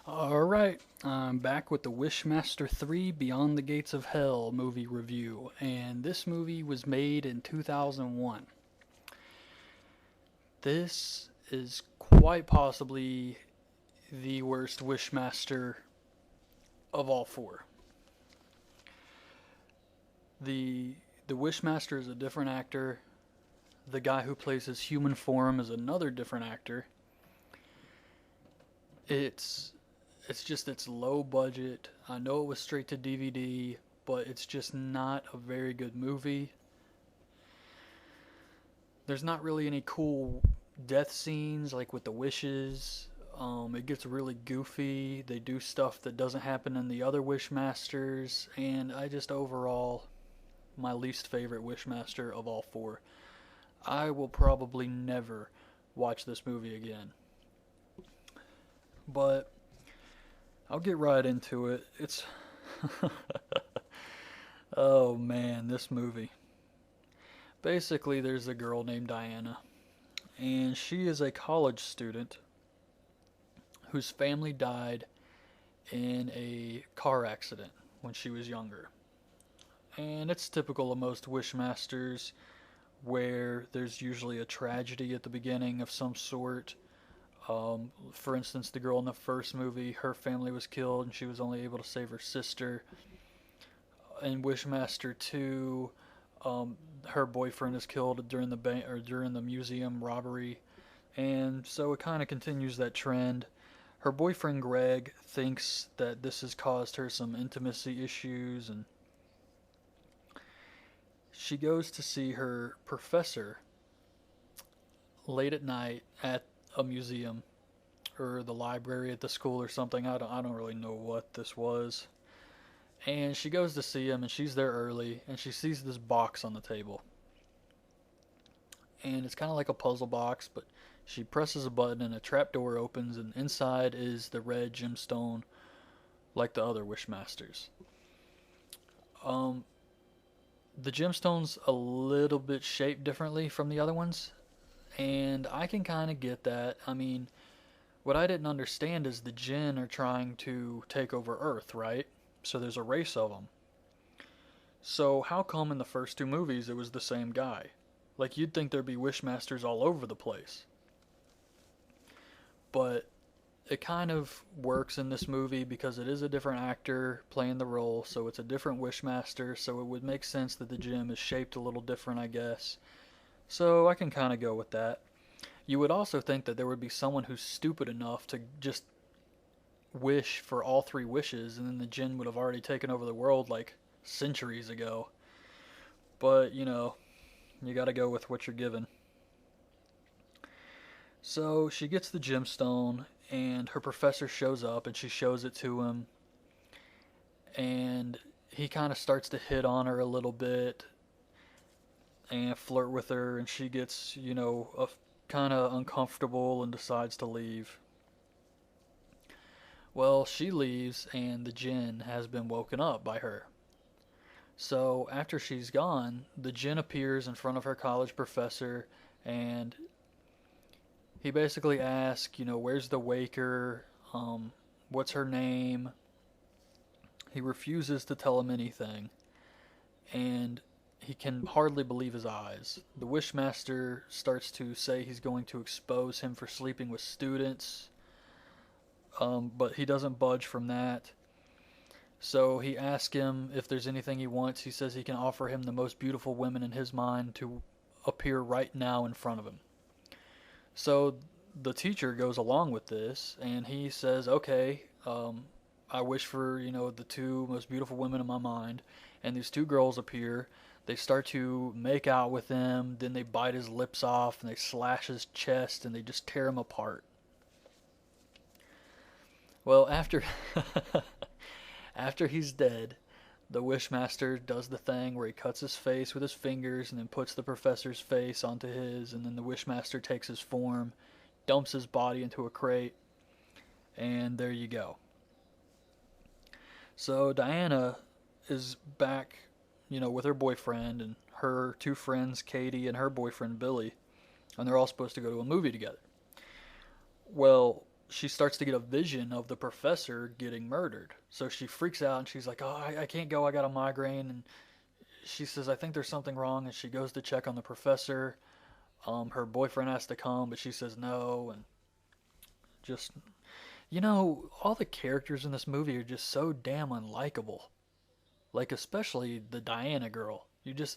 Alright, I'm back with the Wishmaster 3 Beyond the Gates of Hell movie review, and this movie was made in 2001. This is quite possibly the worst Wishmaster of all four. The the Wishmaster is a different actor. The guy who plays his human form is another different actor. It's it's low budget. I know it was straight to DVD, but it's just not a very good movie. There's not really any cool death scenes like with the wishes. It gets really goofy. They do stuff that doesn't happen in the other Wishmasters, and I just overall my least favorite Wishmaster of all four. I will probably never watch this movie again. But I'll get right into it. It's oh man, this movie. Basically, there's a girl named Diana, and she is a college student whose family died in a car accident when she was younger. And it's typical of most Wishmasters where there's usually a tragedy at the beginning of some sort. For instance, the girl in the first movie, her family was killed and she was only able to save her sister. In Wishmaster 2, her boyfriend is killed during the museum robbery, and so it kind of continues that trend. Her boyfriend Greg thinks that this has caused her some intimacy issues, and she goes to see her professor late at night at a museum or the library at the school or something. I don't really know what this was. And she goes to see him, and she's there early, and she sees this box on the table. And it's kind of like a puzzle box, but she presses a button, and a trapdoor opens, and inside is the red gemstone, like the other Wishmasters. Um, the gemstone's a little bit shaped differently from the other ones, and I can kind of get that. I mean, what I didn't understand is the Jinn are trying to take over Earth, right? So there's a race of them. So how come in the first two movies it was the same guy? Like you'd think there'd be Wishmasters all over the place. But it kind of works in this movie because it is a different actor playing the role, so it's a different Wishmaster, so it would make sense that the gem is shaped a little different, I guess. So I can kind of go with that. You would also think that there would be someone who's stupid enough to just wish for all three wishes, and then the Jinn would have already taken over the world like centuries ago. But, you gotta go with what you're given. So she gets the gemstone, and her professor shows up, and she shows it to him, and he kind of starts to hit on her a little bit and flirt with her, and she gets, kind of uncomfortable and decides to leave. Well, she leaves, and the Jinn has been woken up by her. So after she's gone, the Jinn appears in front of her college professor, and he basically asks, where's the Waker? What's her name? He refuses to tell him anything, and he can hardly believe his eyes. The Wishmaster starts to say he's going to expose him for sleeping with students, but he doesn't budge from that. So he asks him if there's anything he wants. He says he can offer him the most beautiful women in his mind to appear right now in front of him. So the teacher goes along with this, and he says, okay, I wish for, the two most beautiful women in my mind. And these two girls appear. They start to make out with him. Then they bite his lips off, and they slash his chest, and they just tear him apart. Well, after he's dead, the Wishmaster does the thing where he cuts his face with his fingers and then puts the professor's face onto his, and then the Wishmaster takes his form, dumps his body into a crate, and there you go. So Diana is back, with her boyfriend and her two friends, Katie and her boyfriend Billy, and they're all supposed to go to a movie together. Well, she starts to get a vision of the professor getting murdered. So she freaks out and she's like, "Oh, I can't go. I got a migraine." And she says, "I think there's something wrong." And she goes to check on the professor. Her boyfriend has to come, but she says no. And just, all the characters in this movie are just so damn unlikable. Like, especially the Diana girl.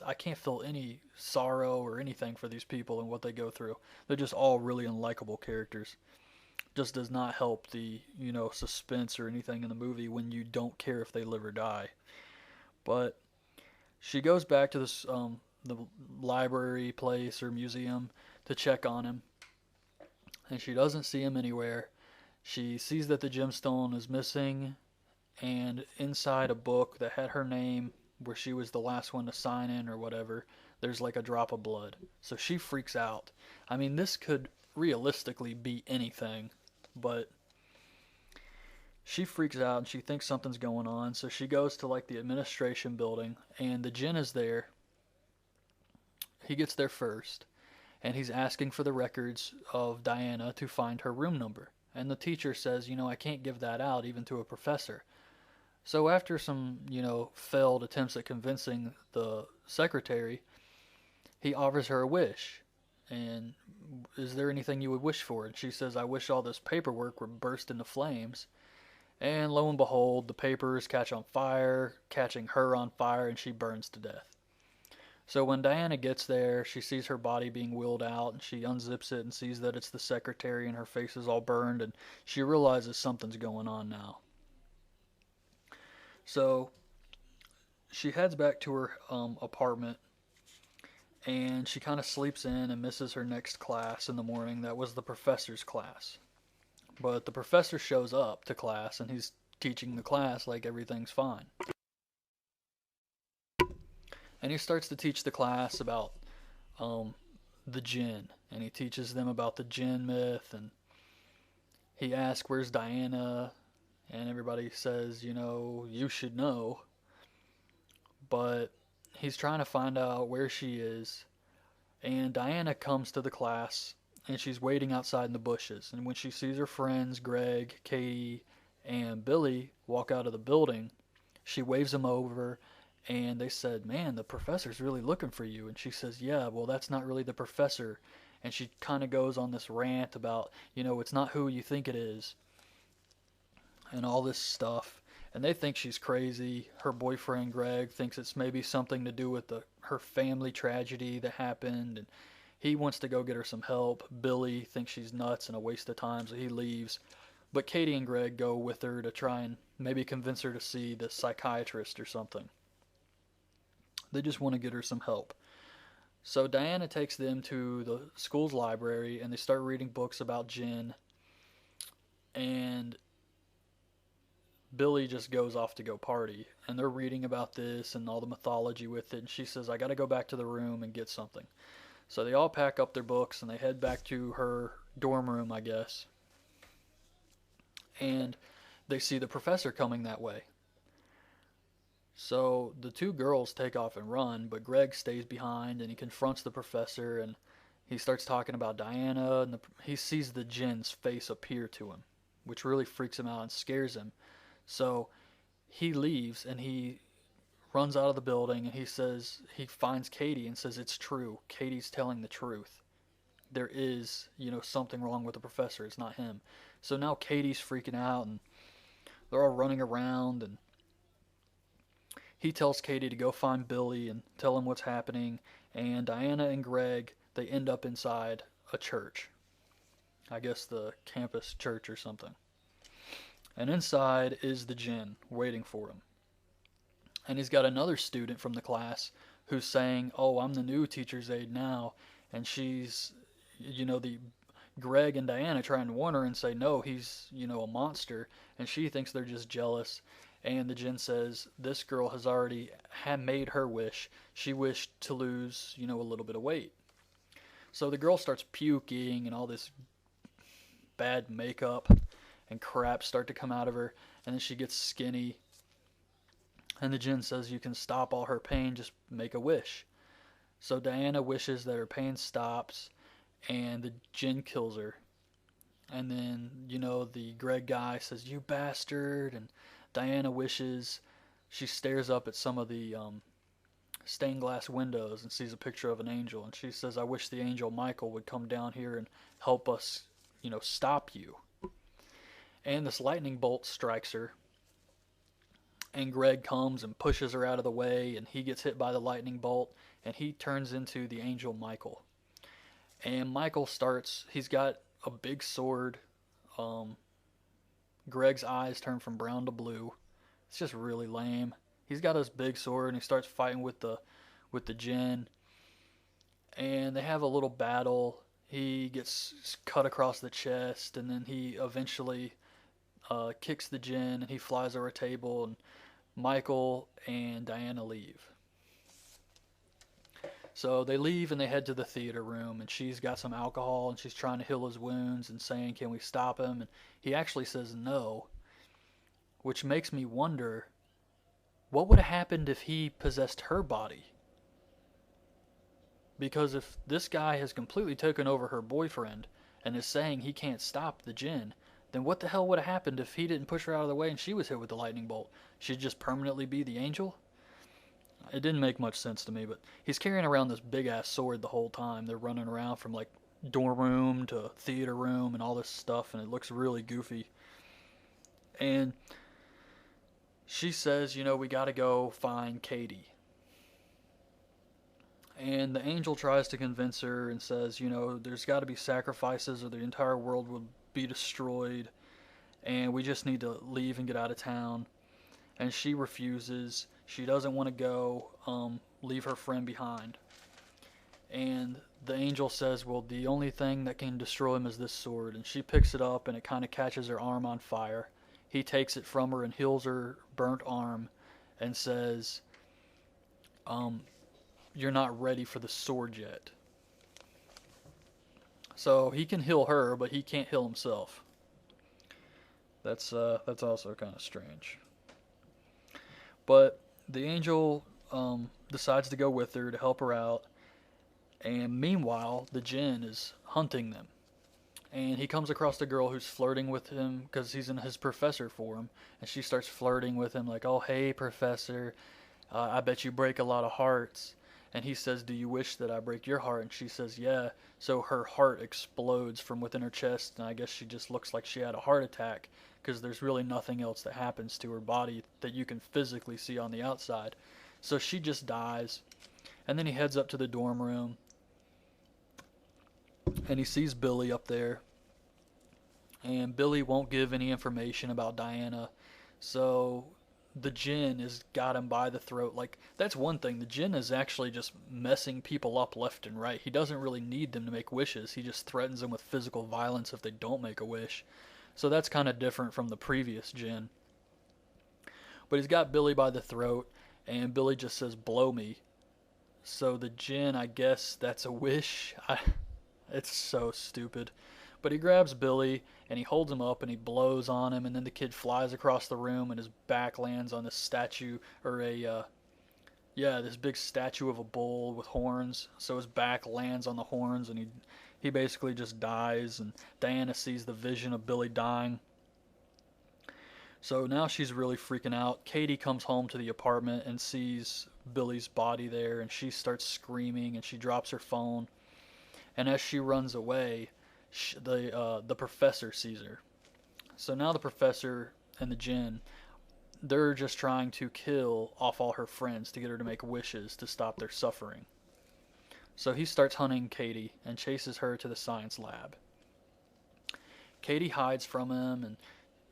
I can't feel any sorrow or anything for these people and what they go through. They're just all really unlikable characters. Just does not help the, suspense or anything in the movie when you don't care if they live or die. But she goes back to the library place or museum to check on him, and she doesn't see him anywhere. She sees that the gemstone is missing, and inside a book that had her name, where she was the last one to sign in or whatever, there's like a drop of blood. So she freaks out. I mean, this could realistically be anything, but she freaks out and she thinks something's going on. So she goes to like the administration building, and the Jinn is there. He gets there first, and he's asking for the records of Diana to find her room number. And the teacher says, I can't give that out even to a professor. So after some, failed attempts at convincing the secretary, he offers her a wish. And is there anything you would wish for? And she says, I wish all this paperwork would burst into flames. And lo and behold, the papers catch on fire, catching her on fire, and she burns to death. So when Diana gets there, she sees her body being wheeled out, and she unzips it and sees that it's the secretary, and her face is all burned, and she realizes something's going on now. So she heads back to her apartment, and she kind of sleeps in and misses her next class in the morning. That was the professor's class. But the professor shows up to class, and he's teaching the class like everything's fine. And he starts to teach the class about the Jinn, and he teaches them about the Jinn myth, and he asks, where's Diana? And everybody says, you should know. But he's trying to find out where she is, and Diana comes to the class, and she's waiting outside in the bushes. And when she sees her friends, Greg, Katie, and Billy, walk out of the building, she waves them over, and they said, man, the professor's really looking for you. And she says, yeah, well, that's not really the professor. And she kind of goes on this rant about, it's not who you think it is, and all this stuff. And they think she's crazy. Her boyfriend, Greg, thinks it's maybe something to do with her family tragedy that happened, and he wants to go get her some help. Billy thinks she's nuts and a waste of time, so he leaves. But Katie and Greg go with her to try and maybe convince her to see the psychiatrist or something. They just want to get her some help. So Diana takes them to the school's library, and they start reading books about Jinn. And Billy just goes off to go party. And they're reading about this and all the mythology with it. And she says, I got to go back to the room and get something. So they all pack up their books, and they head back to her dorm room, I guess. And they see the professor coming that way. So the two girls take off and run, but Greg stays behind, and he confronts the professor, and he starts talking about Diana, and he sees the Jinn's face appear to him, which really freaks him out and scares him. So he leaves, and he runs out of the building, and he finds Katie and says, it's true. Katie's telling the truth. There is, something wrong with the professor. It's not him. So now Katie's freaking out, and they're all running around, and he tells Katie to go find Billy and tell him what's happening. And Diana and Greg, they end up inside a church. I guess the campus church or something. And inside is the Jinn waiting for him. And he's got another student from the class who's saying, oh, I'm the new teacher's aide now. And she's, the Greg and Diana trying to warn her and say, no, he's, a monster. And she thinks they're just jealous. And the Jinn says, this girl has already made her wish. She wished to lose, a little bit of weight. So the girl starts puking, and all this bad makeup and crap start to come out of her. And then she gets skinny. And the Jinn says, you can stop all her pain, just make a wish. So Diana wishes that her pain stops, and the Jinn kills her. And then, the Greg guy says, "You bastard." And Diana wishes, she stares up at some of the stained glass windows and sees a picture of an angel. And she says, "I wish the angel Michael would come down here and help us, stop you." And this lightning bolt strikes her. And Greg comes and pushes her out of the way. And he gets hit by the lightning bolt. And he turns into the angel Michael. And Michael he's got a big sword. Greg's eyes turn from brown to blue. It's just really lame. He's got his big sword and he starts fighting with the Jinn. And they have a little battle. He gets cut across the chest, and then he eventually kicks the Jinn, and he flies over a table, and Michael and Diana leave. So they leave and they head to the theater room, and she's got some alcohol and she's trying to heal his wounds and saying, "Can we stop him?" And he actually says no, which makes me wonder, what would have happened if he possessed her body? Because if this guy has completely taken over her boyfriend and is saying he can't stop the Jinn, then what the hell would have happened if he didn't push her out of the way and she was hit with the lightning bolt? She'd just permanently be the angel? It didn't make much sense to me, but he's carrying around this big-ass sword the whole time. They're running around from, like, dorm room to theater room and all this stuff, and it looks really goofy. And she says, we gotta go find Katie. And the angel tries to convince her and says, there's got to be sacrifices or the entire world will be destroyed, and we just need to leave and get out of town. And she refuses. She doesn't want to go, leave her friend behind. And the angel says, well, the only thing that can destroy him is this sword. And she picks it up, and it kind of catches her arm on fire. He takes it from her and heals her burnt arm and says, "You're not ready for the sword yet." So he can heal her, but he can't heal himself. That's also kind of strange. But the angel decides to go with her to help her out. And meanwhile, the Jinn is hunting them. And he comes across a girl who's flirting with him because he's in his professor form. And she starts flirting with him like, "Oh, hey, professor, I bet you break a lot of hearts." And he says, "Do you wish that I break your heart?" And she says, "Yeah." So her heart explodes from within her chest, and I guess she just looks like she had a heart attack because there's really nothing else that happens to her body that you can physically see on the outside. So she just dies. And then he heads up to the dorm room, and he sees Billy up there. And Billy won't give any information about Diana. So the Jinn has got him by the throat. Like, that's one thing. The Jinn is actually just messing people up left and right. He doesn't really need them to make wishes. He just threatens them with physical violence if they don't make a wish. So that's kind of different from the previous Jinn. But he's got Billy by the throat, and Billy just says, "Blow me." So the Jinn, I guess that's a wish. It's so stupid. But he grabs Billy, and he holds him up, and he blows on him, and then the kid flies across the room, and his back lands on this statue, or this big statue of a bull with horns. So his back lands on the horns, and he basically just dies, and Diana sees the vision of Billy dying. So now she's really freaking out. Katie comes home to the apartment and sees Billy's body there, and she starts screaming, and she drops her phone. And as she runs away, the professor sees her. So now the professor and the Jinn, they're just trying to kill off all her friends to get her to make wishes to stop their suffering. So he starts hunting Katie and chases her to the science lab. Katie hides from him, and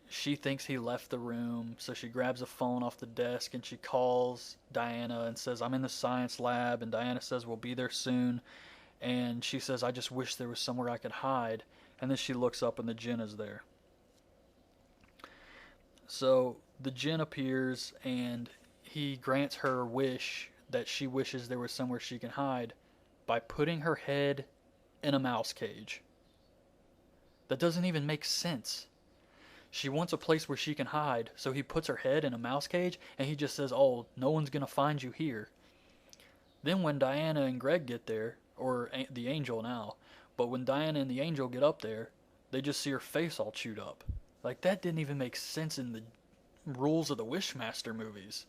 she thinks he left the room, so she grabs a phone off the desk and she calls Diana and says, "I'm in the science lab," and Diana says, "We'll be there soon." And she says, "I just wish there was somewhere I could hide." And then she looks up and the Jinn is there. So the Jinn appears and he grants her a wish that she wishes there was somewhere she can hide by putting her head in a mouse cage. That doesn't even make sense. She wants a place where she can hide, so he puts her head in a mouse cage, and he just says, "Oh, no one's going to find you here." Then when Diana and Greg get there, or the angel now, but when Diana and the angel get up there, they just see her face all chewed up. Like, that didn't even make sense in the rules of the Wishmaster movies.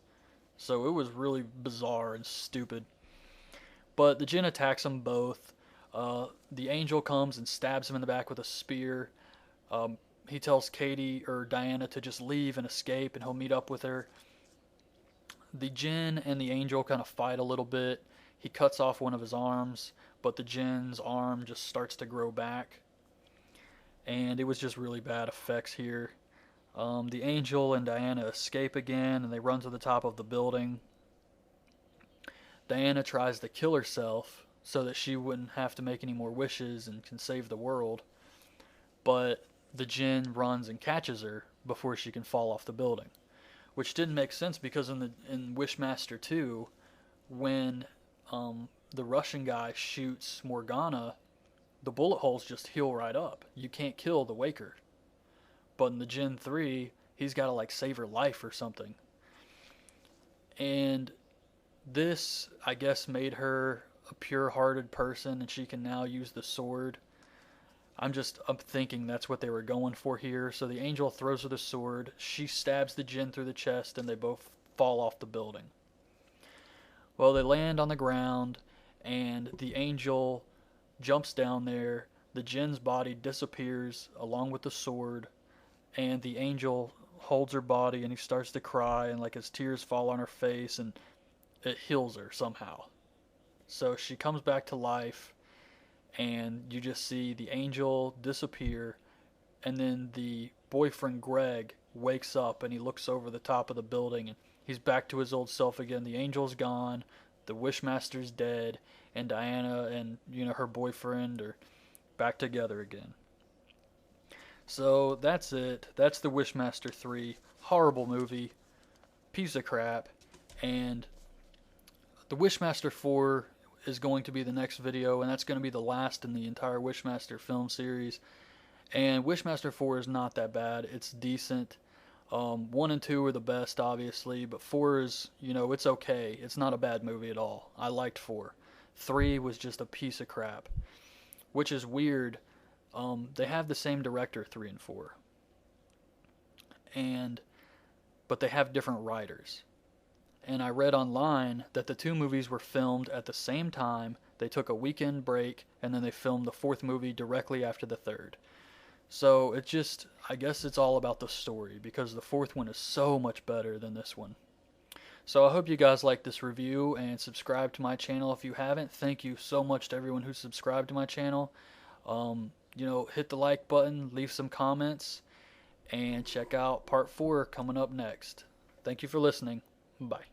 So it was really bizarre and stupid. But the Jinn attacks them both. The angel comes and stabs him in the back with a spear. He tells Katie or Diana to just leave and escape, and he'll meet up with her. The Jinn and the angel kind of fight a little bit. He cuts off one of his arms, but the Jinn's arm just starts to grow back. And it was just really bad effects here. The angel and Diana escape again, and they run to the top of the building. Diana tries to kill herself so that she wouldn't have to make any more wishes and can save the world. But the Jinn runs and catches her before she can fall off the building, which didn't make sense because in Wishmaster 2, when the Russian guy shoots Morgana, the bullet holes just heal right up. You can't kill the Waker. But in the Jinn 3, he's got to like save her life or something. And this, I guess, made her a pure-hearted person, and she can now use the sword. I'm thinking that's what they were going for here. So the angel throws her the sword. She stabs the Jinn through the chest, and they both fall off the building. Well, they land on the ground, and the angel jumps down there. The Jinn's body disappears along with the sword, and the angel holds her body, and he starts to cry, and like his tears fall on her face, and it heals her somehow. So she comes back to life, and you just see the angel disappear, and then the boyfriend Greg wakes up, and he looks over the top of the building, and he's back to his old self again. The angel's gone, the Wishmaster's dead, and Diana and her boyfriend are back together again. So that's it. That's the Wishmaster 3. Horrible movie. Piece of crap. And the Wishmaster 4 is going to be the next video, and that's going to be the last in the entire Wishmaster film series. And Wishmaster 4 is not that bad. It's decent. 1 and 2 are the best, obviously, but 4 is, it's okay. It's not a bad movie at all. I liked 4. 3 was just a piece of crap, which is weird. They have the same director, 3 and 4, but they have different writers. And I read online that the 2 movies were filmed at the same time. They took a weekend break, and then they filmed the 4th movie directly after the 3rd. So I guess it's all about the story, because the 4th one is so much better than this one. So I hope you guys like this review, and subscribe to my channel if you haven't. Thank you so much to everyone who subscribed to my channel. Hit the like button, leave some comments, and check out part 4 coming up next. Thank you for listening. Bye.